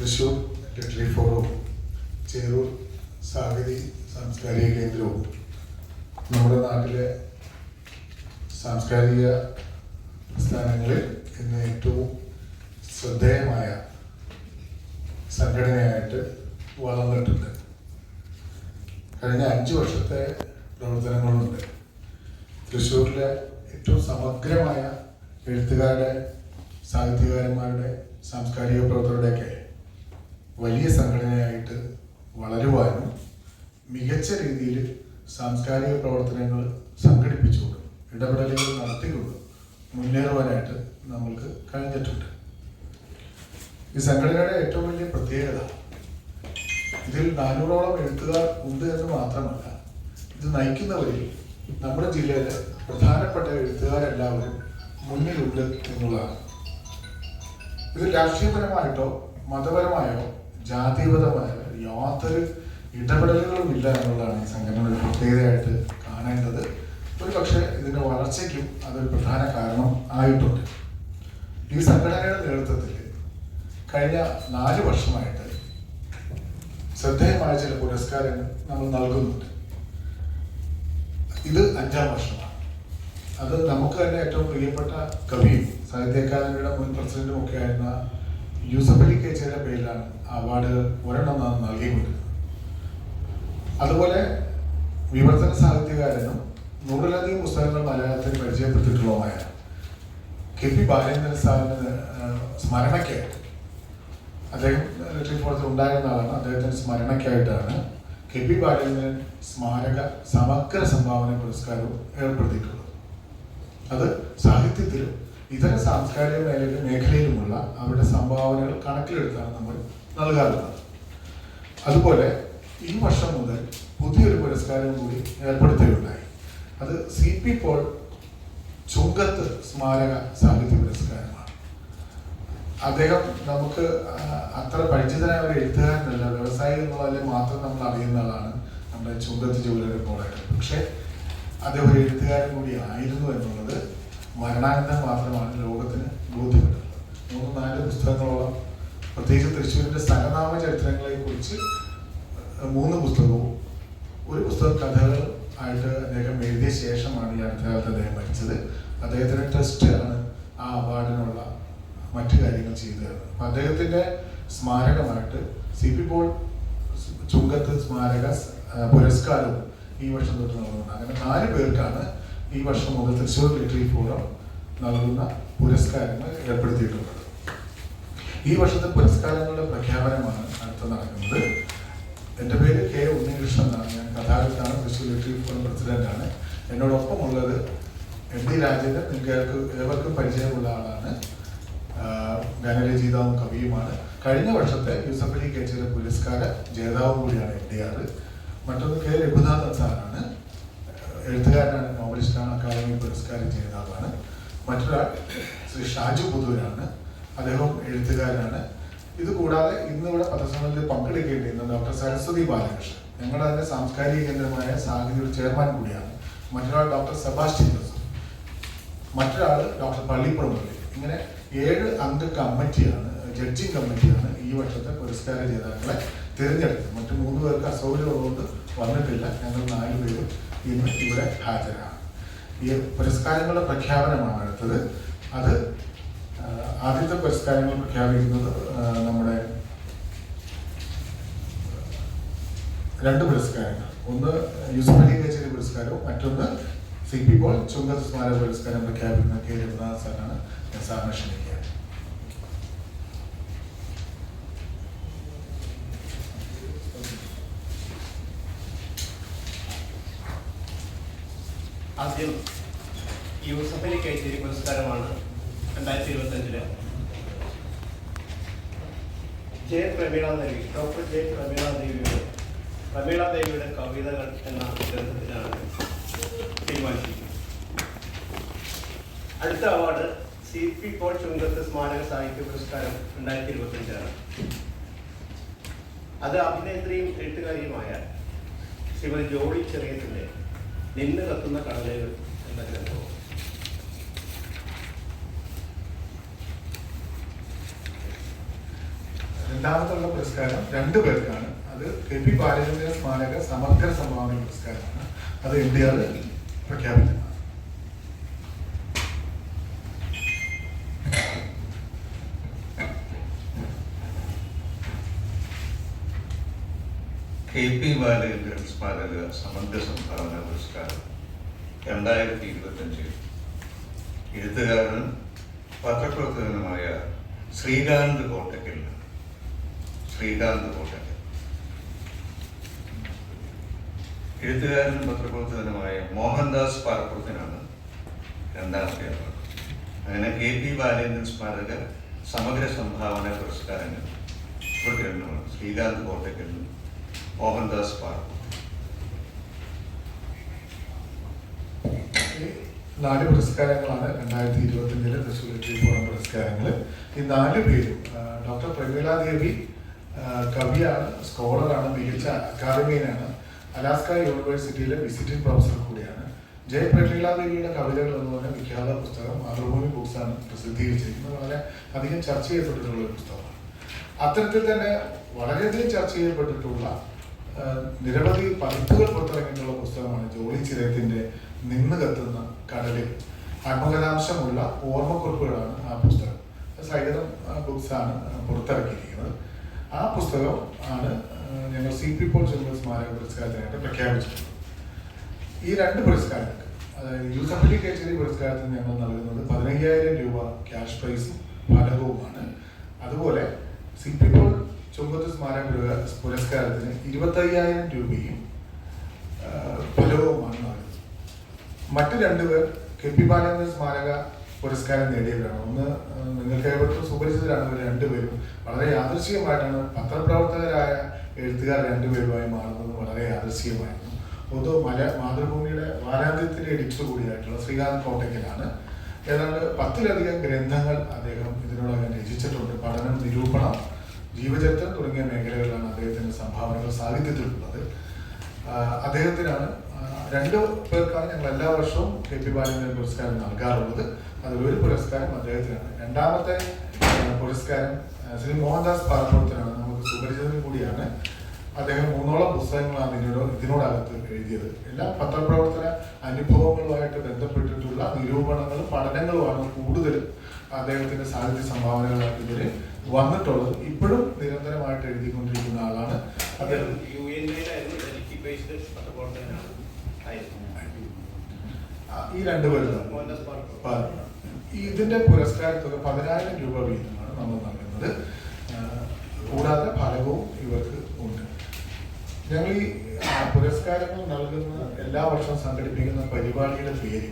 Thrissur literary ഫോറവും Cheroor Sahithi സാംസ്കാരിക കേന്ദ്രവും നമ്മുടെ നാട്ടിലെ സാംസ്കാരിക പ്രസ്ഥാനങ്ങളിൽ ഇന്ന് ഏറ്റവും ശ്രദ്ധേയമായ സംഘടനയായിട്ട് വളർന്നിട്ടുണ്ട്. കഴിഞ്ഞ 5 വർഷത്തെ പ്രവർത്തനങ്ങളുണ്ട്. തൃശ്ശൂരിലെ ഏറ്റവും സമഗ്രമായ എഴുത്തുകാരുടെ, സാഹിത്യകാരന്മാരുടെ, സാംസ്കാരിക പ്രവർത്തകരുടെയൊക്കെ വലിയ സംഘടനയായിട്ട് വളരുവാനും മികച്ച രീതിയിൽ സാംസ്കാരിക പ്രവർത്തനങ്ങൾ സംഘടിപ്പിച്ചുകൊണ്ടും ഇടപെടലുകൾ നടത്തിക്കൊണ്ടും മുന്നേറുവാനായിട്ട് നമ്മൾക്ക് കഴിഞ്ഞിട്ടുണ്ട്. ഈ സംഘടനയുടെ ഏറ്റവും വലിയ പ്രത്യേകത ഇതിൽ 400ഓളം എഴുത്തുകാർ ഉണ്ട് എന്ന് മാത്രമല്ല, ഇത് നയിക്കുന്നവരിൽ നമ്മുടെ ജില്ലയിലെ പ്രധാനപ്പെട്ട എഴുത്തുകാരെല്ലാവരും മുന്നിലുണ്ട് എന്നുള്ളതാണ്. ഇത് രാഷ്ട്രീയപരമായിട്ടോ മതപരമായോ ജാതീയപരമായോ യാതൊരു ഇടപെടലുകളും ഇല്ല എന്നുള്ളതാണ് ഈ സംഘടനയുടെ പ്രത്യേകതയായിട്ട് കാണേണ്ടത്. ഒരു പക്ഷേ ഇതിൻ്റെ വളർച്ചയ്ക്കും അതൊരു പ്രധാന കാരണം ആയിട്ടുണ്ട്. ഈ സംഘടനയുടെ നേതൃത്വത്തിൽ കഴിഞ്ഞ 4 വർഷമായിട്ട് ശ്രദ്ധേയമായ ചില പുരസ്കാരങ്ങൾ നമ്മൾ നൽകുന്നുണ്ട്. ഇത് 5ാം വർഷമാണ്. അത് നമുക്ക് തന്നെ ഏറ്റവും പ്രിയപ്പെട്ട കവിയും സാഹിത്യ അക്കാദമിയുടെ മുൻ പ്രസിഡന്റും ഒക്കെ ആയിരുന്ന യൂസഫ് അലി കേച്ചയുടെ പേരിലാണ് അവാർഡുകൾ ഒരെണ്ണം നൽകിക്കൊണ്ടിരുന്നത്. അതുപോലെ വിവർത്തന സാഹിത്യകാരനും 100-ലധികം പുസ്തകങ്ങൾ മലയാളത്തിൽ പരിചയപ്പെട്ടിട്ടുള്ളതുമായ KP ബാലേന്ദ്രൻ സാറിന് സ്മരണയ്ക്കായിട്ട്, അദ്ദേഹം ലിറ്റററി ഫോറത്തിൽ ഉണ്ടായിരുന്ന ആളാണ്, അദ്ദേഹത്തിൻ്റെ സ്മരണയ്ക്കായിട്ടാണ് KP ബാലേന്ദ്രൻ സ്മാരക സമഗ്ര സംഭാവന പുരസ്കാരവും ഏർപ്പെടുത്തിയിട്ടുള്ളത്. അത് സാഹിത്യത്തിലും ഇതര സാംസ്കാരിക മേഖലയിലുമുള്ള അവരുടെ സംഭാവനകൾ കണക്കിലെടുത്താണ് നമ്മൾ നൽകാറുള്ളത്. അതുപോലെ ഈ വർഷം മുതൽ പുതിയൊരു പുരസ്കാരം കൂടി ഏർപ്പെടുത്തുകയുണ്ടായി. അത് CP പോൾ ചുങ്കത്ത് സ്മാരക സാഹിത്യ പുരസ്കാരമാണ്. അദ്ദേഹം നമുക്ക് അത്ര പരിചിതനായ ഒരു എഴുത്തുകാരനല്ല, വ്യവസായി എന്നുള്ളതിൽ മാത്രം നമ്മൾ അറിയുന്ന ആളാണ് നമ്മുടെ ചുങ്കത്ത് ജൂലറി പോളായിട്ട്. പക്ഷേ അദ്ദേഹം ഒരു എഴുത്തുകാരൻ കൂടി ആയിരുന്നു എന്നുള്ളത് മരണാനന്തരം മാത്രമാണ് ലോകത്തിന് ബോധ്യപ്പെട്ടത്. 3-4 പുസ്തകങ്ങളോളം, പ്രത്യേകിച്ച് തൃശ്ശൂരിൻ്റെ സ്ഥലനാമ ചരിത്രങ്ങളെ കുറിച്ച് 3 പുസ്തകവും 1 പുസ്തകം കഥകൾ ആയിട്ട് അദ്ദേഹം എഴുതിയ ശേഷമാണ് ഈ അടുത്ത കാലത്ത് അദ്ദേഹം മരിച്ചത്. അദ്ദേഹത്തിൻ്റെ ട്രസ്റ്റാണ് ആ അവാർഡിനുള്ള മറ്റു കാര്യങ്ങൾ ചെയ്തു തരുന്നത്. അപ്പം അദ്ദേഹത്തിൻ്റെ സ്മാരകമായിട്ട് CP പോൾ ചുങ്കത്ത് സ്മാരക പുരസ്കാരവും ഈ വർഷം തൊട്ട് നൽകുന്നുണ്ട്. അങ്ങനെ 4 പേർക്കാണ് ഈ വർഷം മുതൽ തൃശ്ശൂർ ലിറ്റററി ഫോറം നൽകുന്ന പുരസ്കാരങ്ങൾ ഏർപ്പെടുത്തിയിട്ടുള്ളത്. ഈ വർഷത്തെ പുരസ്കാരങ്ങളുടെ പ്രഖ്യാപനമാണ് അടുത്ത് നടക്കുന്നത്. എൻ്റെ പേര് K ഉണ്ണികൃഷ്ണൻ എന്നാണ്. ഞാൻ കഥാകൃത്താണ്, തൃശ്ശൂർ ലിറ്റററി ഫോറം പ്രസിഡന്റാണ്. എന്നോടൊപ്പമുള്ളത് MD രാജേന്ദ്രൻ, നിങ്ങൾക്ക് ഏവർക്കും പരിചയമുള്ള ആളാണ്, ഗാനരചയിതാവും കവിയുമാണ്. കഴിഞ്ഞ വർഷത്തെ യൂസഫ് അലി കേച്ചയുടെ പുരസ്കാര ജേതാവും കൂടിയാണ് MDR. മറ്റൊന്ന് K രഘുനാഥൻ സാറാണ്, എഴുത്തുകാരനാണ്, നോവലിസ്റ്റാണ്, അക്കാദമി പുരസ്കാരം ജേതാവാണ്. മറ്റൊരാൾ ശ്രീ ഷാജു പുതൂരാണ്, അദ്ദേഹവും എഴുത്തുകാരനാണ്. ഇത് കൂടാതെ ഇന്നിവിടെ പത്രസമ്മേളനത്തിൽ പങ്കെടുക്കേണ്ടിയിരുന്ന ഡോക്ടർ സരസ്വതി ബാലകൃഷ്ണൻ, ഞങ്ങളുടെ തന്നെ സാംസ്കാരിക കേന്ദ്രമായ സാഹിതിയുടെ ചെയർമാൻ കൂടിയാണ്. മറ്റൊരാൾ ഡോക്ടർ സെബാസ്റ്റ്യൻ ജോസഫ്, മറ്റൊരാൾ ഡോക്ടർ പള്ളിപ്പുറം മുരളി. ഇങ്ങനെ 7 അംഗ കമ്മിറ്റിയാണ്, ജഡ്ജിങ് കമ്മിറ്റിയാണ് ഈ വർഷത്തെ പുരസ്കാര ജേതാക്കളെ തിരഞ്ഞെടുത്തത്. മറ്റു 3 പേർക്ക് അസൗകര്യമുള്ളതുകൊണ്ട് വന്നിട്ടില്ല. ഞങ്ങൾ 4 പേരും ഇന്ന് ഇവിടെ ഹാജരാണ്. ഈ പുരസ്കാരങ്ങളുടെ പ്രഖ്യാപനമാണ് അടുത്തത്. അത് ആദ്യത്തെ പുരസ്കാരങ്ങൾ പ്രഖ്യാപിക്കുന്നത് നമ്മുടെ 2 പുരസ്കാരങ്ങൾ, ഒന്ന് യൂസഫ് അലി കേച്ചരി പുരസ്കാരവും മറ്റൊന്ന് CP പോൾ ചുങ്കത്ത് സ്മാരക പുരസ്കാരം പ്രഖ്യാപിക്കുന്ന K രഘുനാഥ് സാറാണ്. ഞാൻ സാറിനെ ക്ഷണിക്കുക. ആദ്യം യൂസഫ് അലി കേച്ചേരി പുരസ്കാരമാണ് 2025 ഡോക്ടർ ജെ പ്രമീള ദേവിയുടെ കവിതകൾ എന്ന ഗ്രന്ഥത്തിലാണ് തീരുമാനിച്ചിരിക്കുന്നത്. അടുത്ത അവാർഡ് CP പോൾ ചുങ്കത്ത് സ്മാരക സാഹിത്യ പുരസ്കാരം 2025 അത് അഭിനേത്രിയും എഴുത്തുകാരിയുമായ ശ്രീമതി ജോളി ചെറിയത്തിൻ്റെ നിന്ന് കത്തുന്ന കടലുകൾ എന്ന ഗ്രന്ഥവും. രണ്ടാമത്തുള്ള പുരസ്കാരം 2 പേർക്കാണ്. അത് KP ബാലചന്ദ്രൻ സ്മാരക സമഗ്ര സംഭാവന പുരസ്കാരമാണ്. അത് NDR പ്രഖ്യാപിച്ചതാണ്. KP ബാലചന്ദ്രൻ സ്മാരക സമഗ്ര സംഭാവന പുരസ്കാരം 2025 എഴുത്തുകാരനും പത്രപ്രവർത്തകനുമായ ശ്രീകാന്ത് കോട്ടക്കൽ. എഴുത്തുകാരനും പത്രപ്രവർത്തകനുമായ മോഹൻദാസ് പാറപ്പുറത്തിനാണ് 2ാമത്തെ അവാർഡ്. അങ്ങനെ KP ബാലചന്ദ്രൻ സ്മാരക സമഗ്ര സംഭാവന പുരസ്കാരങ്ങൾ ഇവർക്ക് രണ്ടുമാണ്, ശ്രീകാന്ത് കോട്ടക്കലിനും മോഹൻദാസ് പാറപ്പുറത്ത്. 4 പുരസ്കാരങ്ങളാണ് 2025 തൃശ്ശൂർ ലിറ്റററി ഫോറം പുരസ്കാരങ്ങൾ. ഈ 4 പേരും ഡോക്ടർ പ്രമീള ദേവി കവിയാണ്, സ്കോളറാണ്, മികച്ച അക്കാദമിയനാണ്, അലാസ്ക യൂണിവേഴ്സിറ്റിയിലെ വിസിറ്റിംഗ് പ്രൊഫസർ കൂടിയാണ്. പ്രമീള ദേവിയുടെ കവിതകൾ എന്ന് പറഞ്ഞ വിഖ്യാത പുസ്തകം മാതൃഭൂമി ബുക്സ് ആണ് പ്രസിദ്ധീകരിച്ചിരിക്കുന്നത്. വളരെ അധികം ചർച്ച ചെയ്യപ്പെട്ടിട്ടുള്ള ഒരു പുസ്തകമാണ്. അത്തരത്തിൽ തന്നെ വളരെയധികം ചർച്ച ചെയ്യപ്പെട്ടിട്ടുള്ള നിരവധി പതിപ്പുകൾ പുറത്തിറങ്ങിയിട്ടുള്ള പുസ്തകമാണ് ജോളി ചിറയത്തിന്റെ നിന്ന് കത്തുന്ന കടലിൽ. ആത്മകഥാംശമുള്ള ഓർമ്മക്കുറിപ്പുകളാണ് ആ പുസ്തകം. സൈഗതം ബുക്സ് ആണ് പുറത്തിറക്കിയിരിക്കുന്നത്. ആ പുസ്തകം ആണ് ഞങ്ങൾ CP പോൾ ചുമതല സ്മാരക പുരസ്കാരത്തിനായിട്ട് പ്രഖ്യാപിച്ചിട്ടുള്ളത്. ഈ 2 പുരസ്കാരങ്ങൾക്ക്, അതായത് യൂസഫലി കേച്ചേരി പുരസ്കാരത്തിന് ഞങ്ങൾ നൽകുന്നത് 15,000 രൂപ ക്യാഷ് പ്രൈസും ഫലകവുമാണ്. അതുപോലെ CP പോൾ ചുമതല സ്മാരക പുരസ്കാരത്തിന് 25,000 രൂപയും ഫലകവുമാണ് നൽകുന്നത്. മറ്റു 2 പേർ KP ബാലചന്ദ്രൻ സ്മാരക പുരസ്കാരം നേടിയവരാണ്. ഒന്ന് നിങ്ങൾക്ക് ഏവർക്കും സുപരിചിതരാണ്. ഇവർ 2 പേരും വളരെ യാദൃശ്ചികമായിട്ടാണ് പത്രപ്രവർത്തകരായ എഴുത്തുകാർ 2 പേരുമായി മാറുന്നത്. വളരെ യാദൃശ്ചികമായിരുന്നു. ഒന്ന് മാതൃഭൂമിയുടെ വാരാന്ത്യത്തിലെ എഡിറ്റർ കൂടിയായിട്ടുള്ള ശ്രീകാന്ത് കോട്ടക്കലാണ്. ഏതാണ്ട് 10ലധികം ഗ്രന്ഥങ്ങൾ അദ്ദേഹം ഇതിനോടകം രചിച്ചിട്ടുണ്ട്. പഠനം, നിരൂപണം, ജീവചരിത്രം തുടങ്ങിയ മേഖലകളിലാണ് അദ്ദേഹത്തിന്റെ സംഭാവനകൾ സാഹിത്യത്തിലുള്ളത്. അദ്ദേഹത്തിനാണ് 2 പേർക്കാണ് ഞങ്ങൾ എല്ലാ വർഷവും KP ബാലചന്ദ്രൻ പുരസ്കാരം നൽകാറുള്ളത്. അതിലൊരു പുരസ്കാരം അദ്ദേഹത്തിനാണ്. 2ാമത്തെ പുരസ്കാരം ശ്രീ മോഹൻദാസ് പാറപ്പുറത്തിനാണ്. നമുക്ക് സുപരിചിതനും കൂടിയാണ്. അദ്ദേഹം 3ഓളം പുസ്തകങ്ങളാണ് ഇതിനോടകത്ത് എഴുതിയത്. എല്ലാ പത്രപ്രവർത്തന അനുഭവങ്ങളുമായിട്ട് ബന്ധപ്പെട്ടിട്ടുള്ള നിരൂപണങ്ങളും പഠനങ്ങളുമാണ് കൂടുതലും അദ്ദേഹത്തിന്റെ സാഹിത്യ സംഭാവനകളായിട്ട് ഇതിൽ വന്നിട്ടുള്ളത്. ഇപ്പോഴും നിരന്തരമായിട്ട് എഴുതിക്കൊണ്ടിരിക്കുന്ന ആളാണ് അദ്ദേഹം. ഈ 2 പേരും ഇതിന്റെ പുരസ്കാര തുക 10,000 രൂപ വീതമാണ് നമ്മൾ നൽകുന്നത്. കൂടാതെ ഫലകവും ഇവർക്ക് ഉണ്ട്. ഞങ്ങൾ ഈ പുരസ്കാരങ്ങൾ നൽകുന്ന എല്ലാ വർഷവും സംഘടിപ്പിക്കുന്ന പരിപാടിയുടെ പേര്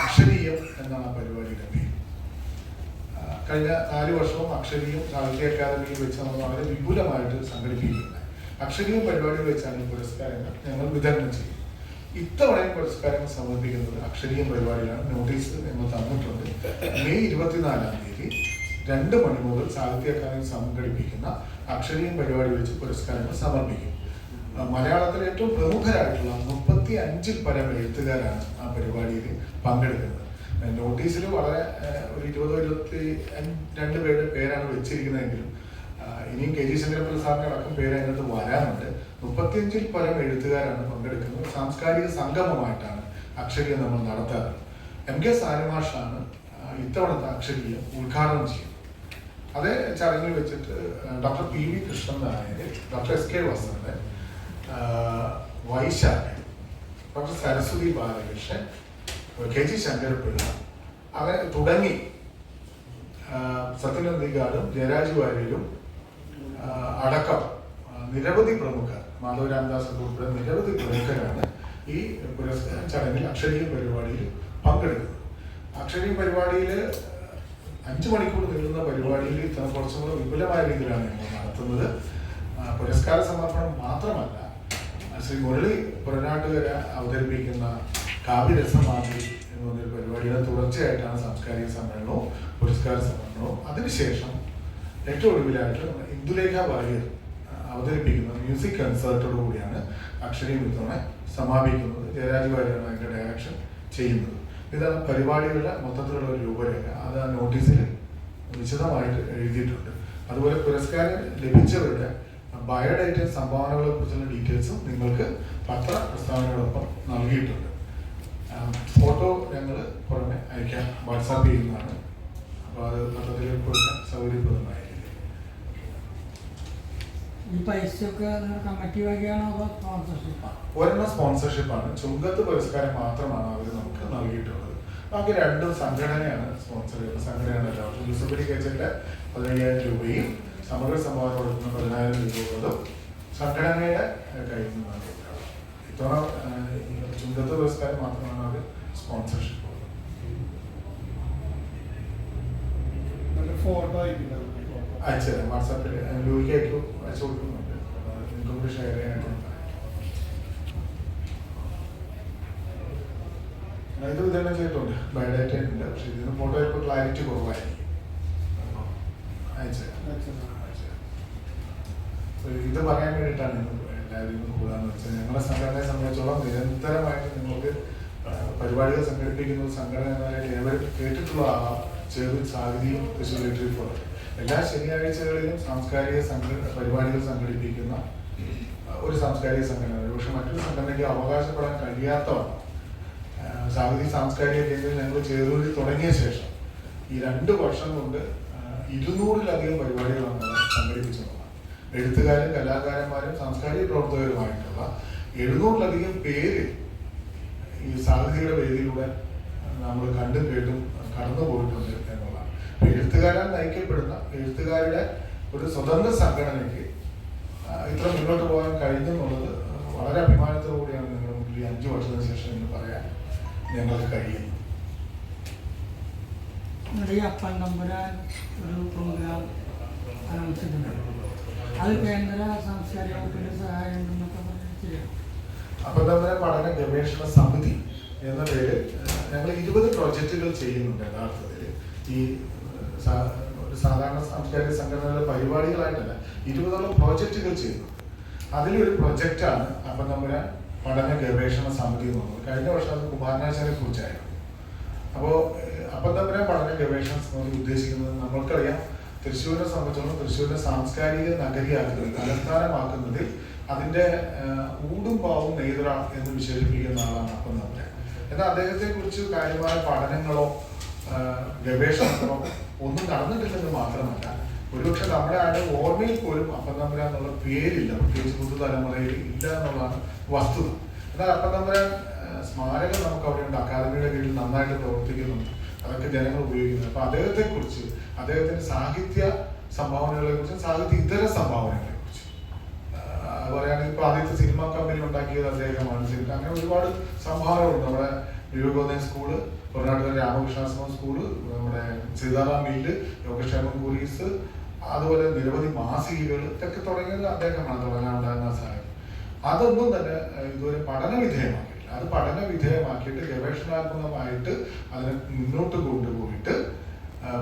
അക്ഷരീയം എന്നാണ്. ആ പരിപാടിയുടെ പേര് കഴിഞ്ഞ 4 വർഷവും അക്ഷരീയം സാഹിത്യ അക്കാദമിയിൽ വെച്ച് നമ്മൾ വളരെ വിപുലമായിട്ട് സംഘടിപ്പിക്കുന്നത്. അക്ഷരീയം പരിപാടിയിൽ വെച്ചാണ് ഈ പുരസ്കാരങ്ങൾ ഞങ്ങൾ വിതരണം ചെയ്യുന്നത്. ഇത്തവണയും പുരസ്കാരങ്ങൾ സമർപ്പിക്കുന്നത് അക്ഷരീയം പരിപാടിയിലാണ്. നോട്ടീസ് ഞങ്ങൾ തന്നിട്ടുണ്ട്. മെയ് 24-ാം തീയതി 2 മണി മുതൽ സാഹിത്യ അക്കാദമി സംഘടിപ്പിക്കുന്ന അക്ഷരീയം പരിപാടി വെച്ച് പുരസ്കാരങ്ങൾ സമർപ്പിക്കും. മലയാളത്തിലെ ഏറ്റവും പ്രമുഖരായിട്ടുള്ള 35-ൽ പരം എഴുത്തുകാരാണ് ആ പരിപാടിയിൽ പങ്കെടുക്കുന്നത്. നോട്ടീസിൽ വളരെ ഒരു 20-22 പേരുടെ പേരാണ് വെച്ചിരിക്കുന്നതെങ്കിലും ഇനിയും KG ശങ്കരപ്പിള്ള സാറിന്റെ അടക്കം പേര് അതിനകത്ത് വരാനുണ്ട്. 35-ൽ പരം എഴുത്തുകാരാണ് പങ്കെടുക്കുന്നത്. സാംസ്കാരിക സംഗമമായിട്ടാണ് അക്ഷരീയം നമ്മൾ നടത്താറ്. MK സാനുമാഷാണ് ഇത്തവണത്തെ അക്ഷരീയം ഉദ്ഘാടനം ചെയ്യുന്നത്. അതേ ചടങ്ങിൽ വെച്ചിട്ട് doctor PV Krishnan Nair, doctor SK Vasanthan, Vaisakhan, doctor Saraswathi Balakrishnan, KG Sankarapillai അങ്ങനെ തുടങ്ങി സത്യനന്ദികാടും ജയരാജ് വാര്യരും അടക്കം നിരവധി പ്രമുഖർ, മാധവ് രാമദാസ് ഉൾപ്പെടെ നിരവധി പ്രമുഖരാണ് ഈ പുരസ്കാര ചടങ്ങിൽ അക്ഷരീയ പരിപാടിയിൽ പങ്കെടുക്കുന്നത്. അക്ഷരീയ പരിപാടിയിൽ 5 മണിക്കൂർ നീളുന്ന പരിപാടിയിൽ ഇത്ര കുറച്ചും കൂടെ വിപുലമായ രീതിയിലാണ് ഞങ്ങൾ നടത്തുന്നത്. പുരസ്കാര സമർപ്പണം മാത്രമല്ല, ശ്രീ മുരളി പുറനാട്ടുകര അവതരിപ്പിക്കുന്ന കാവ്യരസമാധുരി എന്ന് പറഞ്ഞൊരു പരിപാടിയുടെ തുടർച്ചയായിട്ടാണ് സാംസ്കാരിക സമ്മേളനവും പുരസ്കാര സമർപ്പണവും. അതിനുശേഷം ഏറ്റവും ഒടുവിലായിട്ട് ഇന്ദുലേഖ വാര്യർ അവതരിപ്പിക്കുന്ന മ്യൂസിക് കൺസേർട്ടോടു കൂടിയാണ് അക്ഷരീയം ഇത്തവണ സമാപിക്കുന്നത്. ജയരാജ് വാര്യരാണ് അതിൻ്റെ ഡയറക്ഷൻ ചെയ്യുന്നത്. ഇതാണ് പരിപാടികളുടെ മൊത്തത്തിലുള്ള ഒരു രൂപരേഖ. അത് ആ നോട്ടീസിൽ വിശദമായിട്ട് എഴുതിയിട്ടുണ്ട്. അതുപോലെ പുരസ്കാരം ലഭിച്ചവരുടെ ബയോഡേറ്റയും സംഭാവനകളെ കുറിച്ചുള്ള ഡീറ്റെയിൽസും നിങ്ങൾക്ക് പത്ര പ്രസ്താവനയോടൊപ്പം നൽകിയിട്ടുണ്ട്. ഫോട്ടോ ഞങ്ങൾ പുറമെ അയക്കാൻ വാട്സാപ്പ് ചെയ്യുന്നതാണ്. അപ്പോൾ അത് പത്രത്തിൽ കൊടുക്കാൻ സൗകര്യപ്രദമായിരിക്കും. ഈ പൈസയൊക്കെ കമ്മിറ്റി വഴിയാണോ അതോ സ്പോൺസർഷിപ്പാണ്? ഒരെണ്ണം സ്പോൺസർഷിപ്പാണ്. ചുങ്കത്ത് പുരസ്കാരം മാത്രമാണ് അവർ നമുക്ക് നൽകിയിട്ടുള്ളത്. ബാക്കി രണ്ടും സംഘടനയാണ് സ്പോൺസർ ചെയ്യുന്നത്. സംഘടനയാണ് യൂസഫലി കേച്ചന്റെ 15,000 രൂപയും സമഗ്ര സംഭാവന കൊടുക്കുന്ന 10,000 രൂപകളും സംഘടനയുടെ കയ്യിൽ നിന്നാണ്. ഇത്തവണ ചുങ്കത്ത് പുരസ്കാരം മാത്രമാണ് അവർ സ്പോൺസർഷിപ്പ്. ഫോട്ടോ അയച്ചു തരാം. വാട്സാപ്പിൽ ലൂയിലേക്ക് അയച്ചു കൊടുക്കുന്നുണ്ട്. നിങ്ങൾക്ക് കൂടി ഷെയർ ചെയ്യാനായിട്ട് ഇത് വിതരണം ചെയ്തിട്ടുണ്ട്. ബയോഡാറ്റ ഉണ്ട്. പക്ഷെ ഇതിന് ഫോട്ടോ ഇപ്പോൾ ക്ലാരിറ്റി കുറവായിരിക്കും. അയച്ചു ഇത് പറയാൻ വേണ്ടിയിട്ടാണ് എല്ലാവരും കൂടാന്ന് വെച്ചാൽ ഞങ്ങളുടെ സംഘടനയെ സംബന്ധിച്ചോളം നിരന്തരമായിട്ട് നിങ്ങൾക്ക് പരിപാടികൾ സംഘടിപ്പിക്കുന്ന സംഘടനകളായിട്ട് ഏവരും കേട്ടിട്ടുള്ള ചെറു സാഹിതിയും തൃശ്ശൂർ ലിറ്റററി ഫോറം എല്ലാ ശനിയാഴ്ചകളിലും സാംസ്കാരിക പരിപാടികൾ സംഘടിപ്പിക്കുന്ന ഒരു സാംസ്കാരിക സംഘടന. പക്ഷെ മറ്റൊരു സംഘടനയ്ക്ക് അവകാശപ്പെടാൻ കഴിയാത്തതാണ്. സാംസ്കാരിക കേന്ദ്രം ഞങ്ങൾ ചേർന്ന് തുടങ്ങിയ ശേഷം ഈ 2 വർഷം കൊണ്ട് 200-ലധികം പരിപാടികളാണ് സംഘടിപ്പിച്ചിട്ടുള്ളത്. എഴുത്തുകാരും കലാകാരന്മാരും സാംസ്കാരിക പ്രവർത്തകരുമായിട്ടുള്ള 700-ലധികം പേര് ഈ സാഹിതിയുടെ വേദിയിലൂടെ നമ്മൾ കണ്ടും കേട്ടും കടന്നു പോയിട്ടുണ്ട് എന്നുള്ളതാണ്. എഴുത്തുകാരാൽ നയിക്കപ്പെടുന്ന എഴുത്തുകാരുടെ ഒരു സ്വതന്ത്ര സംഘടനയ്ക്ക് ഇത്ര മുന്നോട്ട് പോകാൻ കഴിഞ്ഞെന്നുള്ളത് വളരെ അഭിമാനത്തോടുകൂടിയാണ് നിങ്ങളുടെ മുന്നിൽ 5 വർഷത്തിന് ശേഷം എന്ന് പറയാൻ ഞങ്ങൾക്ക് കഴിയുന്നു. ഈ അപ്പൻ തമ്പുരാൻ ഒരു പ്രോഗ്രാം അനൗൺസ് ചെയ്തിട്ടുണ്ട്. അത് കേന്ദ്ര സാംസ്കാരിക വകുപ്പിന്റെ സഹായം ഉണ്ടെന്നൊക്കെ പറഞ്ഞിട്ട് അപ്പൻ തമ്പുരാൻ പഠന ഗവേഷണ സമിതി എന്ന പേര് ഞങ്ങൾ 20 പ്രോജക്റ്റുകൾ ചെയ്യുന്നുണ്ട്. യഥാർത്ഥത്തിൽ ഈ സാധാരണ സാംസ്കാരിക സംഘടനകളുടെ പരിപാടികളായിട്ടല്ല 20ഓളം പ്രോജക്റ്റുകൾ ചെയ്യുന്നുണ്ട്. അതിലൊരു പ്രൊജക്റ്റാണ് അപ്പൻ തമ്പുരാൻ പഠന ഗവേഷണ സമിതി എന്ന് പറയുന്നത്. കഴിഞ്ഞ വർഷം അത് കുമാരനാശാനെ കുറിച്ചായിരുന്നു. അപ്പോൾ അപ്പൻ തമ്പുരാൻ പഠന ഗവേഷണ സമിതി ഉദ്ദേശിക്കുന്നത് നമ്മൾക്കറിയാം, തൃശ്ശൂരിനെ സംബന്ധിച്ചിടത്തോളം തൃശ്ശൂരിനെ സാംസ്കാരിക നഗരിയാക്കുന്നത് തലസ്ഥാനമാക്കുന്നതിൽ അതിൻ്റെ ഊടും പാവും നെയ്തറ എന്ന് വിശേഷിപ്പിക്കുന്ന ആളാണ് അപ്പൻ തമ്പുരാൻ. എന്നാൽ അദ്ദേഹത്തെ കുറിച്ച് കാര്യമായ പഠനങ്ങളോ ഗവേഷണങ്ങളോ ഒന്നും നടന്നിട്ടില്ലെന്ന് മാത്രമല്ല, ഒരുപക്ഷെ നമ്മുടെ ആരുടെ ഓർമ്മയിൽ പോലും അപ്പൻ തമ്പുരാൻ എന്നുള്ള പേരില്ല, പ്രത്യേകിച്ച് പുതുതലമുറയിൽ ഇല്ല എന്നുള്ളതാണ് വസ്തുത. എന്നാൽ അപ്പൻ തമ്പുരാൻ സ്മാരകം നമുക്ക് അവിടെയുണ്ട്. അക്കാദമിയുടെ കീഴിൽ നന്നായിട്ട് പ്രവർത്തിക്കുന്നുണ്ട്. അതൊക്കെ ജനങ്ങൾ ഉപയോഗിക്കുന്നത്. അപ്പൊ അദ്ദേഹത്തെ കുറിച്ച്, അദ്ദേഹത്തിന്റെ സാഹിത്യ സംഭാവനകളെ കുറിച്ച്, സാഹിത്യ ഇതര സംഭാവനകളെ കുറിച്ച് പറയുകയാണെങ്കിൽ ഇപ്പൊ ആദ്യത്തെ സിനിമാ കമ്പനി ഉണ്ടാക്കിയത് അദ്ദേഹമാണ്. അങ്ങനെ ഒരുപാട് സംഭാവനകളുണ്ട്. നമ്മുടെ വിവേകോദയം സ്കൂള്, കർണാടക രാമകൃഷ്ണാശ്രമം സ്കൂള്, നമ്മുടെ സീതാറാം മില്ല്, യോഗക്ഷേമം കുരീസ്, അതുപോലെ നിരവധി മാസികകൾ ഇതൊക്കെ തുടങ്ങിയത് അദ്ദേഹമാണ് തുടങ്ങാനുണ്ടാകുന്ന സഹായം. അതൊന്നും തന്നെ ഇതുവരെ പഠന വിധേയമാക്കിയില്ല. അത് പഠന വിധേയമാക്കിയിട്ട് ഗവേഷണാത്മകമായിട്ട് അതിനെ മുന്നോട്ട് കൊണ്ടുപോയിട്ട്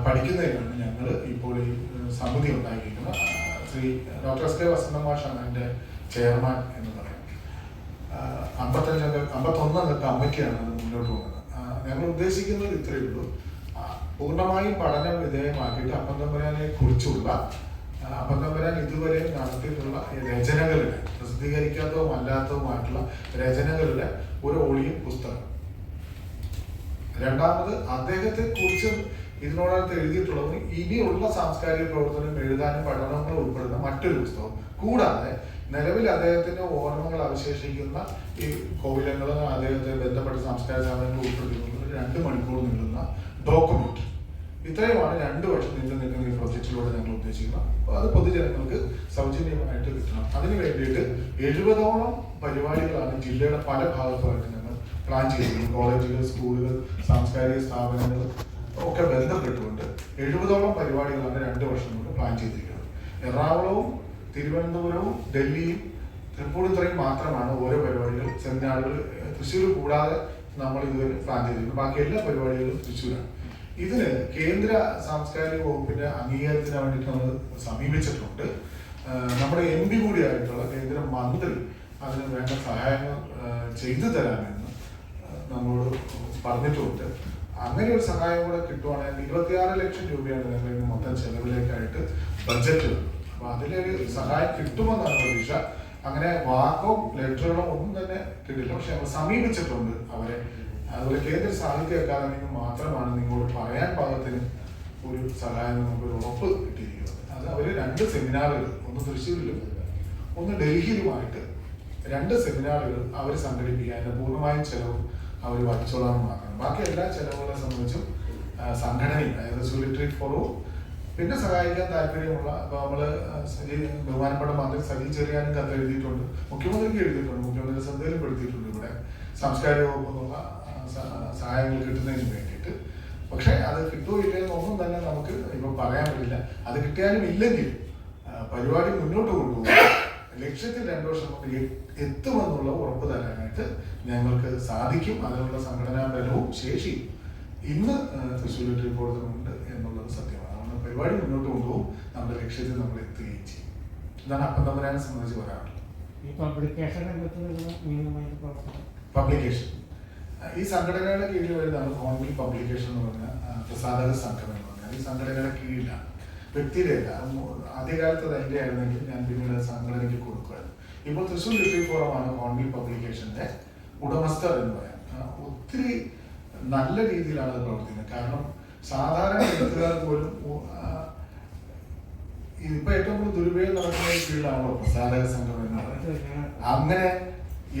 പഠിക്കുന്നതിനാണ് ഞങ്ങൾ ഇപ്പോൾ ഈ സമിതി ഉണ്ടാക്കിയിരിക്കുന്നത്. ശ്രീ ഡോക്ടർ എസ് കെ വസന്ത മാഷാണ് അതിൻ്റെ ചെയർമാൻ എന്ന് പറയാം. 51 അംഗ കമ്മിറ്റിയാണ് അത് മുന്നോട്ട് പോകുന്നത്. ഞങ്ങൾ ഉദ്ദേശിക്കുന്നത് ഇത്രയേ ഉള്ളൂ. പൂർണ്ണമായും പഠന വിധേയമാക്കിയിട്ട് അപ്പൻ തമ്പുരാനെ കുറിച്ചുള്ള അപ്പൻ തമ്പുരാൻ ഇതുവരെ നടത്തിയിട്ടുള്ള രചനകളുടെ പ്രസിദ്ധീകരിക്കാത്തതും അല്ലാത്തതുമായിട്ടുള്ള രചനകളുടെ ഒരു ഓളിയം പുസ്തകം. രണ്ടാമത് അദ്ദേഹത്തെ കുറിച്ച് ഇതിനോടടുത്ത് എഴുതിയിട്ടുള്ളത് ഇനിയുള്ള സാംസ്കാരിക പ്രവർത്തനം എഴുതാനും പഠനങ്ങൾ ഉൾപ്പെടുന്ന മറ്റൊരു പുസ്തകം. കൂടാതെ നിലവിൽ അദ്ദേഹത്തിന്റെ ഓർമ്മകൾ അവശേഷിക്കുന്ന ഈ കോവിലങ്ങൾ, അദ്ദേഹത്തെ ബന്ധപ്പെട്ട സാംസ്കാരിക സാധനങ്ങൾ ഉൾപ്പെടുത്തിയിട്ടുള്ള 2 മണിക്കൂർ നീളുന്ന ഡോക്യുമെന്റ്. ഇത്രയുമാണ് 2 വർഷം നിൽക്കുന്ന ഈ പ്രൊജക്റ്റിലൂടെ ഞങ്ങൾ ഉദ്ദേശിക്കുന്നത്. അത് പൊതുജനങ്ങൾക്ക് സൗജന്യമായിട്ട് കിട്ടണം. അതിനു വേണ്ടിയിട്ട് 70ഓളം പരിപാടികളാണ് ജില്ലയുടെ പല ഭാഗത്തുമായിട്ട് ഞങ്ങൾ പ്ലാൻ ചെയ്തിരിക്കുന്നത്. കോളേജുകൾ, സ്കൂളുകൾ, സാംസ്കാരിക സ്ഥാപനങ്ങൾ ഒക്കെ ബന്ധപ്പെട്ടുകൊണ്ട് 70ഓളം പരിപാടികളാണ് 2 വർഷം കൊണ്ട് പ്ലാൻ ചെയ്തിരിക്കുന്നത്. എറണാകുളവും തിരുവനന്തപുരവും ഡൽഹിയും തൃപ്പൂണിത്തുറയും മാത്രമാണ് ഓരോ പരിപാടികൾ, സെമിനാറുകൾ തൃശ്ശൂർ കൂടാതെ നമ്മൾ ഇതുവരെ പ്ലാൻ ചെയ്തിരിക്കുന്നത്. ബാക്കി എല്ലാ പരിപാടികളും തൃശ്ശൂരാണ്. ഇതിന് കേന്ദ്ര സാംസ്കാരിക വകുപ്പിന്റെ അംഗീകാരത്തിന് വേണ്ടിയിട്ട് നമ്മൾ സമീപിച്ചിട്ടുണ്ട്. നമ്മുടെ MP കൂടിയായിട്ടുള്ള കേന്ദ്ര മന്ത്രി അതിന് വേണ്ട സഹായങ്ങൾ ചെയ്തു തരാമെന്ന് നമ്മളോട് പറഞ്ഞിട്ടുണ്ട്. അങ്ങനെ ഒരു സഹായം കൂടെ കിട്ടുവാണെങ്കിൽ 26 ലക്ഷം രൂപയാണ് ഞങ്ങൾ മൊത്തം ചെലവിലേക്കായിട്ട് ബഡ്ജറ്റ്. അപ്പൊ അതിലൊരു സഹായം കിട്ടുമെന്നാണ് പ്രതീക്ഷ. അങ്ങനെ വാക്കോ ലെറ്ററുകളോ ഒന്നും തന്നെ കിട്ടില്ല. പക്ഷെ അവർ സമീപിച്ചിട്ടുണ്ട് അവരെ. അതുപോലെ കേന്ദ്ര സാഹിത്യ അക്കാദമിക്ക് മാത്രമാണ് നിങ്ങളോട് പറയാൻ പാകത്തിന് ഒരു സഹായം നമുക്കൊരു ഉറപ്പ് കിട്ടിയിരിക്കുന്നത്. അത് അവർ 2 സെമിനാറുകൾ, ഒന്ന് തൃശ്ശൂരിലും ഒന്ന് ഡൽഹിയിലുമായിട്ട് 2 സെമിനാറുകൾ അവർ സംഘടിപ്പിക്കുക. അതിന്റെ പൂർണ്ണമായും ചെലവ് അവർ വഹിച്ചോളാൻ മാത്രം. ബാക്കി എല്ലാ ചെലവുകളെ സംബന്ധിച്ചും സംഘടനയും, അതായത് സോളിറ്ററി ഫോറവും പിന്നെ സഹായിക്കാൻ താല്പര്യമുള്ള ഇപ്പോൾ നമ്മള് ബഹുമാനപ്പെട്ട മന്ത്രി സജി ചെറിയാനും കത്ത് എഴുതിയിട്ടുണ്ട്, മുഖ്യമന്ത്രിക്ക് എഴുതിയിട്ടുണ്ട്, മുഖ്യമന്ത്രി ശ്രദ്ധയിലും പെടുത്തിയിട്ടുണ്ട് ഇവിടെ സാംസ്കാരിക വകുപ്പ് എന്നുള്ള സഹായങ്ങൾ കിട്ടുന്നതിന് വേണ്ടിയിട്ട്. പക്ഷെ അത് കിട്ടുമോ ഇല്ലെന്ന് ഒന്നും തന്നെ നമുക്ക് ഇപ്പൊ പറയാൻ പറ്റില്ല. അത് കിട്ടിയാലും ഇല്ലെങ്കിൽ പരിപാടി മുന്നോട്ട് കൊണ്ടുപോകും. ലക്ഷ്യത്തിൽ 2 വർഷം കൊണ്ട് എത്തുമെന്നുള്ള ഉറപ്പ് തരാനായിട്ട് ഞങ്ങൾക്ക് സാധിക്കും. അതിനുള്ള സംഘടനാ ബലവും ശേഷിയും ഇന്ന് തൃശ്ശൂർ റിപ്പോർട്ടിനുണ്ട് എന്നുള്ളത് സത്യമാണ്. അതുകൊണ്ട് പരിപാടി മുന്നോട്ട് കൊണ്ടുപോകും. നമ്മുടെ ലക്ഷ്യത്തിൽ നമ്മൾ എത്തുകയും ചെയ്യും. ഇതാണ് അപ്പം തമ്പുരാനെ സംബന്ധിച്ച് പറയാനുള്ളത്. പബ്ലിക്കേഷൻ ഈ സംഘടനയുടെ കീഴിൽ വരുന്നതാണ് ഹോൺബിൽ പബ്ലിക്കേഷൻ എന്ന് പറഞ്ഞ പ്രസാധക സംഘം എന്ന് പറഞ്ഞാൽ ഈ സംഘടനയുടെ കീഴിലാണ്, വ്യക്തിയുടെയല്ല. ആദ്യകാലത്ത് അത് എൻ്റെ ആയിരുന്നെങ്കിൽ ഞാൻ പിന്നീട് സംഘടനയ്ക്ക് കൊടുക്കുമായിരുന്നു. ഇപ്പോൾ തൃശ്ശൂർ ലിറ്റററി ഫോറമാണ് ഹോൺബിൽ പബ്ലിക്കേഷന്റെ ഉടമസ്ഥർ എന്ന് പറയാം. ഒത്തിരി നല്ല രീതിയിലാണ് അത് പ്രവർത്തിക്കുന്നത്. കാരണം സാധാരണ എഴുത്തുകാർ പോലും ഇപ്പൊ ഏറ്റവും കൂടുതൽ ദുരുപയോഗം നടക്കുന്ന ഒരു ഫീൽഡാണല്ലോ പ്രസാധക സംഘം എന്ന് പറയുന്നത്. അങ്ങനെ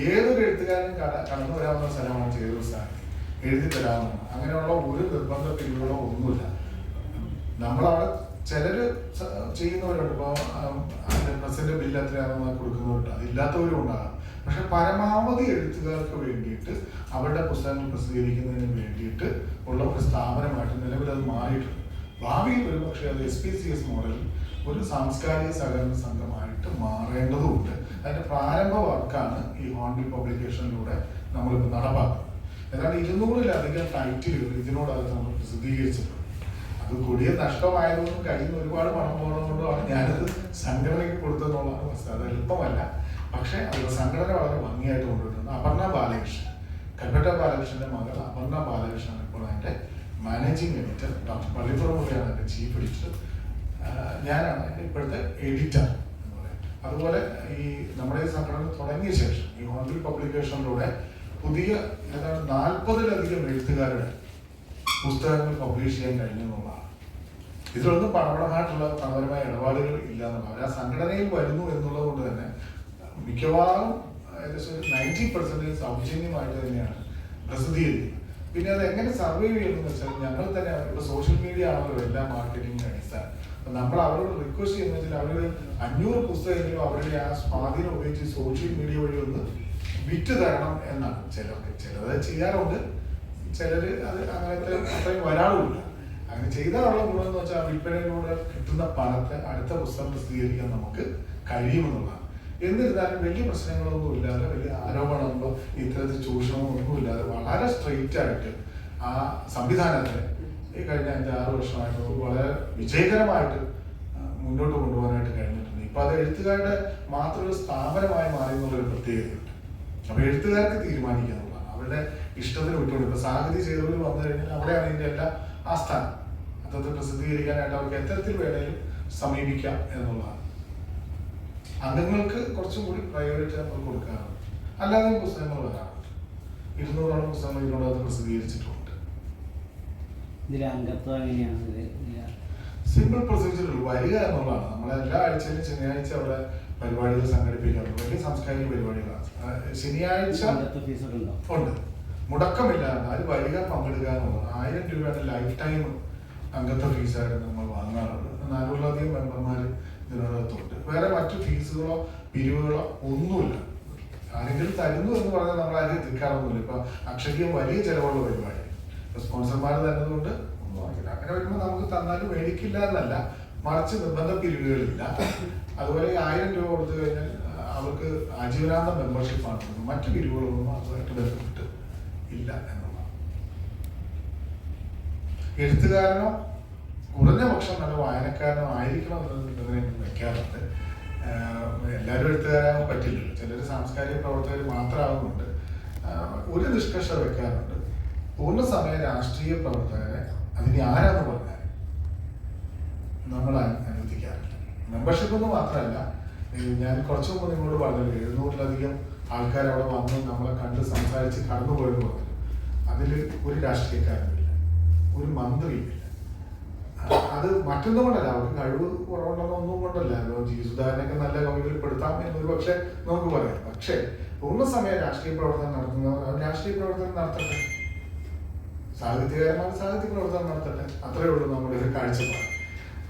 ഏതൊരു എഴുത്തുകാരനും കടന്നു വരാവുന്ന സ്ഥലമാണ് ചേരൂർ സ്ഥാനം, എഴുതി തരാവുന്നതാണ്. അങ്ങനെയുള്ള ഒരു നിർബന്ധ പിരിവുകളോ ഒന്നുമില്ല. നമ്മളവിടെ ചിലര് ചെയ്യുന്നവരുണ്ട്. ഇപ്പോൾ പ്രസിഡന്റ് ബില്ല് എത്രയാണെന്ന് കൊടുക്കുന്നവരുണ്ട്, അതില്ലാത്തവരും ഉണ്ടാകാം. പക്ഷെ പരമാവധി എഴുത്തുകാർക്ക് വേണ്ടിയിട്ട് അവരുടെ പുസ്തകങ്ങൾ പ്രസിദ്ധീകരിക്കുന്നതിന് വേണ്ടിയിട്ട് ഉള്ള ഒരു സ്ഥാപനമായിട്ട് നിലവിൽ അത് മാറിയിട്ടുണ്ട്. ഭാവിയിൽ ഒരു പക്ഷേ അത് SPCS മോഡലിൽ ഒരു സാംസ്കാരിക സഹകരണ സംഘമായിട്ട് മാറേണ്ടതുണ്ട്. അതിന്റെ പ്രാരംഭ വർക്കാണ് ഈ ഹോൺബിൽ പബ്ലിക്കേഷനിലൂടെ നമ്മളിപ്പോൾ നടപ്പാക്കുന്നത്. ഏതാണ്ട് 200-ലധികം ടൈറ്റിലുകൾ ഇതിനോടകം നമ്മൾ പ്രസിദ്ധീകരിച്ചിട്ടുണ്ട്. അത് കൊടിയ നഷ്ടമായതുകൊണ്ടും കയ്യിൽ നിന്ന് ഒരുപാട് പണം പോകുന്നതുകൊണ്ടുമാണ് ഞാനത് സംഘടനയ്ക്ക് കൊടുത്തതെന്നുള്ളതാണ് വസ്തുത. അത് എളുപ്പമല്ല. പക്ഷെ അത് സംഘടന വളരെ ഭംഗിയായിട്ട് കൊണ്ടുവരുന്നത്. അപർണ ബാലകൃഷ്ണൻ, കൽപ്പറ്റ ബാലകൃഷ്ണന്റെ മകൾ അപർണ ബാലകൃഷ്ണൻ ഇപ്പോൾ അതിന്റെ മാനേജിങ് എഡിറ്റർ. ഡോക്ടർ പള്ളിപ്പുറമുള്ളയാണ് എൻ്റെ ചീഫ് എഡിറ്റർ. ഞാനാണ് എൻ്റെ ഇപ്പോഴത്തെ എഡിറ്റർ എന്ന് പറയുന്നത്. അതുപോലെ ഈ നമ്മുടെ ഈ സംഘടന തുടങ്ങിയ ശേഷം ഈ ഹോൺബിൽ പബ്ലിക്കേഷനിലൂടെ പുതിയ ഏതാണ്ട് 40-ലധികം എഴുത്തുകാരുടെ പുസ്തകങ്ങൾ പബ്ലിഷ് ചെയ്യാൻ കഴിഞ്ഞു എന്നുള്ളതാണ്. ഇതിലൊന്നും പണപരമായ ഇടപാടുകൾ ഇല്ല എന്നുള്ളതാണ്. ആ സംഘടനയിൽ വരുന്നു എന്നുള്ളത് കൊണ്ട് തന്നെ മിക്കവാറും ഏകദേശം 90% സൗജന്യമായിട്ട് തന്നെയാണ് പ്രസിദ്ധീകരിക്കുന്നത്. പിന്നെ അത് എങ്ങനെ സർവൈവ് ചെയ്യുമെന്ന് വെച്ചാൽ ഞങ്ങൾ തന്നെ അവരുടെ സോഷ്യൽ മീഡിയ ആണല്ലോ എല്ലാ മാർക്കറ്റിംഗിന്റെ അടിസ്ഥാനം. അപ്പൊ നമ്മൾ അവരോട് റിക്വസ്റ്റ് ചെയ്യുന്ന വെച്ചാൽ അവരൊരു 500 പുസ്തകമെങ്കിലും അവരുടെ ആ സ്വാധീനം ഉപയോഗിച്ച് സോഷ്യൽ മീഡിയ വഴി ഒന്ന് വിറ്റ് തരണം എന്നാണ്. ചിലത് ചെയ്യാറുണ്ട്, ചിലര് അത് അങ്ങനത്തെ അത്രയും വരാറുമില്ല. അങ്ങനെ ചെയ്താലുള്ള ഗുണം എന്ന് വെച്ചാൽ വിൽപ്പനയിലൂടെ കിട്ടുന്ന പണത്തെ അടുത്ത പുസ്തകം പ്രസിദ്ധീകരിക്കാൻ നമുക്ക് കഴിയുമെന്നുള്ളതാണ്. എന്നിരുന്നാലും വലിയ പ്രശ്നങ്ങളൊന്നും ഇല്ലാതെ, വലിയ ആരോപണങ്ങളോ ഇത്തരത്തിൽ ചൂഷണമോ ഒന്നുമില്ലാതെ വളരെ സ്ട്രെയിറ്റ് ആയിട്ട് ആ സംവിധാനത്തെ ഈ കഴിഞ്ഞ 5-6 വർഷമായിട്ട് വളരെ വിജയകരമായിട്ട് മുന്നോട്ട് കൊണ്ടുപോകാനായിട്ട് കഴിഞ്ഞിട്ടുണ്ട്. ഇപ്പൊ അത് എഴുത്തുകാരുടെ മാത്രം ഒരു സ്ഥാപനമായി മാറി എന്നുള്ളൊരു പ്രത്യേകതയുണ്ട്. അപ്പൊ എഴുത്തുകാർക്ക് തീരുമാനിക്കാന്നുള്ളതാണ്, അവരുടെ ഇഷ്ടത്തിന് വിട്ടുകൊണ്ട്. ഇപ്പൊ സാഹിത്യ ചേരുവയിൽ വന്നു കഴിഞ്ഞാൽ അവിടെയാണ് ഇതിന്റെ എല്ലാ ആസ്ഥാനം. അത്തരത്തിൽ പ്രസിദ്ധീകരിക്കാനായിട്ട് അവർക്ക് എത്തരത്തിൽ വേണേലും സമീപിക്കാം എന്നുള്ളതാണ്. അംഗങ്ങൾക്ക് കുറച്ചും കൂടി പ്രയോറിറ്റി നമ്മൾ കൊടുക്കാറുണ്ട്. അല്ലാതെ പുസ്തകങ്ങൾ വരാറുണ്ട്. 200ഓളം പുസ്തകങ്ങൾ ഇതിനോടകത്ത് പ്രസിദ്ധീകരിച്ചിട്ടുണ്ട്. സിമ്പിൾ പ്രൊസീജിയർ വരിക എന്നുള്ളതാണ്. നമ്മൾ എല്ലാ ആഴ്ചയിലും ശനിയാഴ്ച അവിടെ പരിപാടികൾ സംഘടിപ്പിക്കാറുണ്ട്. വലിയ സാംസ്കാരിക പരിപാടികളാണ്. ശനിയാഴ്ച ഉണ്ട്, മുടക്കമില്ലാതെ അത് വരിക, പങ്കെടുക്കുക എന്നുള്ളത്. 1000 രൂപയാണ് ലൈഫ് ടൈം അംഗത്വ ഫീസായിട്ട് നമ്മൾ വാങ്ങാറുണ്ട്. 400-ലധികം മെമ്പർമാർ ഇതിനോടകത്തുണ്ട്. വേറെ മറ്റു ഫീസുകളോ പിരിവുകളോ ഒന്നുമില്ല. ആരെങ്കിലും തരുന്നു എന്ന് പറഞ്ഞാൽ നമ്മൾ ആരും എത്തിക്കാറൊന്നുമില്ല. ഇപ്പൊ അക്ഷരീയം വലിയ ചെലവുള്ള പരിപാടി സ്പോൺസർമാർ തരുന്നതുകൊണ്ട് ഒന്നും ആകില്ല. അങ്ങനെ വരുമ്പോൾ നമുക്ക് തന്നാലും മേടിക്കില്ല എന്നല്ല, മറിച്ച് നിർബന്ധ പിരിവുകളില്ല. അതുപോലെ 1000 രൂപ കൊടുത്തു കഴിഞ്ഞാൽ അവർക്ക് ആജീവനാന്ത മെമ്പർഷിപ്പാണ്. മറ്റു പിരിവുകളൊന്നും അതുമായിട്ട് ബന്ധപ്പെട്ട് ഇല്ല എന്നുള്ളതാണ്. എഴുത്തുകാരനോ കുറഞ്ഞ പക്ഷം നല്ല വായനക്കാരനോ ആയിരിക്കണം എന്നതിനെ വെക്കാറുണ്ട്. എല്ലാവരും എഴുത്തുകാരാകാൻ പറ്റില്ലല്ലോ. ചിലർ സാംസ്കാരിക പ്രവർത്തകർ മാത്രമാകുന്നുണ്ട്. ഒരു നിഷ്കർഷ വെക്കാറുണ്ട്. പൂർണ്ണസമയ രാഷ്ട്രീയ പ്രവർത്തകരെ അതിന് ആരാന്ന് പറഞ്ഞാൽ നമ്മൾ അനുവദിക്കാറില്ല. മെമ്പർഷിപ്പ് എന്ന് മാത്രമല്ല, ഞാൻ കുറച്ചു മുമ്പ് നിങ്ങളോട് പറഞ്ഞത് 700-ലധികം ആൾക്കാർ അവിടെ വന്ന് നമ്മളെ കണ്ട് സംസാരിച്ച് കടന്നു പോയെന്ന് പറഞ്ഞു. അതിൽ ഒരു രാഷ്ട്രീയക്കാരനുമില്ല, ഒരു മന്ത്രിയുമില്ല. അത് മറ്റൊന്നും കൊണ്ടല്ല, അവർക്ക് കഴിവ് കുറവുണ്ടെന്നോ ഒന്നും കൊണ്ടല്ല. ജി സുധാകരനൊക്കെ നല്ല കവികളിൽ പെടുത്താം എന്നൊരു പക്ഷെ നമുക്ക് പറയാം. പക്ഷേ പൂർണ്ണസമയ രാഷ്ട്രീയ പ്രവർത്തനം നടത്തുന്നവർ അവർ രാഷ്ട്രീയ പ്രവർത്തനം നടത്തട്ടെ, സാഹിത്യകാരന്മാർ സാഹിത്യ പ്രവർത്തനം നടത്തട്ടെ. അത്രയേ ഉള്ളൂ നമ്മുടെ ഒരു കാഴ്ചപ്പാട്.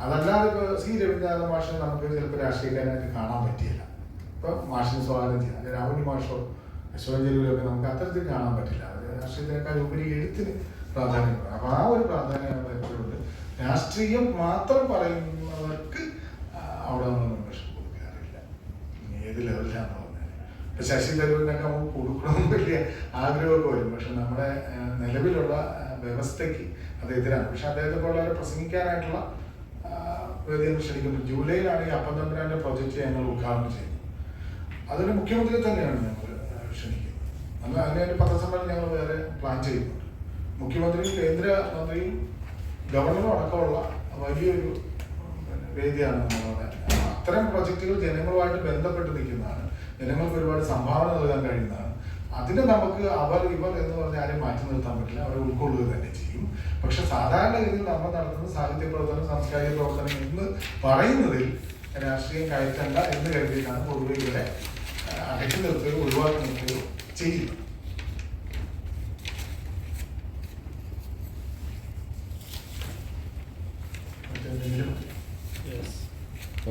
അതല്ലാതെ ഇപ്പോൾ സി രവീന്ദ്രനാഥ മാഷിനെ നമുക്ക് ചിലപ്പോൾ രാഷ്ട്രീയക്കാരനായിട്ട് കാണാൻ പറ്റിയില്ല. ഇപ്പം മാഷിന് സ്വാഗതം ചെയ്യാം, അല്ലെങ്കിൽ രാഹുൽ മാഷോ അശോകഞ്ചേരിയിലൊക്കെ നമുക്ക് അത്തരത്തിൽ കാണാൻ പറ്റില്ല. അവർ രാഷ്ട്രീയത്തിനേക്കാൾ ഉപരി എഴുത്തിന് പ്രാധാന്യം കൊടുക്കും. അപ്പോൾ ആ ഒരു പ്രാധാന്യം നമ്മൾ എപ്പോഴും ഉണ്ട്. രാഷ്ട്രീയം മാത്രം പറയുന്നവർക്ക് അവിടെ നമ്മൾ മെമ്പർഷിപ്പ് കൊടുക്കാറില്ല, ഏത് ലെവലിലാണെന്ന് പറഞ്ഞാൽ. ഇപ്പം ശശി തരൂരിനൊക്കെ നമുക്ക് കൊടുക്കണമെന്ന് വലിയ ആഗ്രഹമൊക്കെ വരും. പക്ഷെ നമ്മുടെ നിലവിലുള്ള വ്യവസ്ഥയ്ക്ക് അത് എതിരാണ്. പക്ഷെ അദ്ദേഹത്തെ പോലെ പ്രസംഗിക്കാനായിട്ടുള്ള വേദികൾ ക്ഷണിക്കുന്നു. ജൂലൈയിലാണ് ഈ അപ്പം തമ്പുരാന്റെ പ്രൊജക്റ്റ് ഞങ്ങൾ ഉദ്ഘാടനം ചെയ്യുന്നത്. അതൊരു മുഖ്യമന്ത്രി തന്നെയാണ് ഞങ്ങൾ ക്ഷണിക്കുന്നത്. അന്ന് അതിനൊരു പത്രസമ്മേളനം ഞങ്ങൾ വേറെ പ്ലാൻ ചെയ്യുന്നുണ്ട്. മുഖ്യമന്ത്രിയും കേന്ദ്രമന്ത്രിയും ഗവർണറും അടക്കമുള്ള വലിയൊരു വേദിയാണ് നമ്മളുടെ. അത്തരം പ്രൊജക്റ്റുകൾ ജനങ്ങളുമായിട്ട് ബന്ധപ്പെട്ട് നിൽക്കുന്നതാണ്, ജനങ്ങൾക്ക് ഒരുപാട് സംഭാവന നൽകാൻ കഴിയുന്നതാണ്. അതിന് നമുക്ക് അവർ ഇവർ എന്ന് പറഞ്ഞാൽ ആരും മാറ്റി നിർത്താൻ പറ്റില്ല, അവരെ ഉൾക്കൊള്ളുക തന്നെ ചെയ്യും. പക്ഷെ സാധാരണഗതിയിൽ നമ്മൾ നടത്തുന്ന സാഹിത്യ പ്രവർത്തനം, സാംസ്കാരിക പ്രവർത്തനം എന്ന് പറയുന്നതിൽ രാഷ്ട്രീയം കയറ്റണ്ട എന്ന് കരുതിയിട്ടാണ് പൊതുവെ ഇവിടെ അടക്കി നിർത്തുകയോ ഒഴിവാക്കി നിർത്തുകയോ ചെയ്യുന്നത്.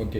ഓക്കെ.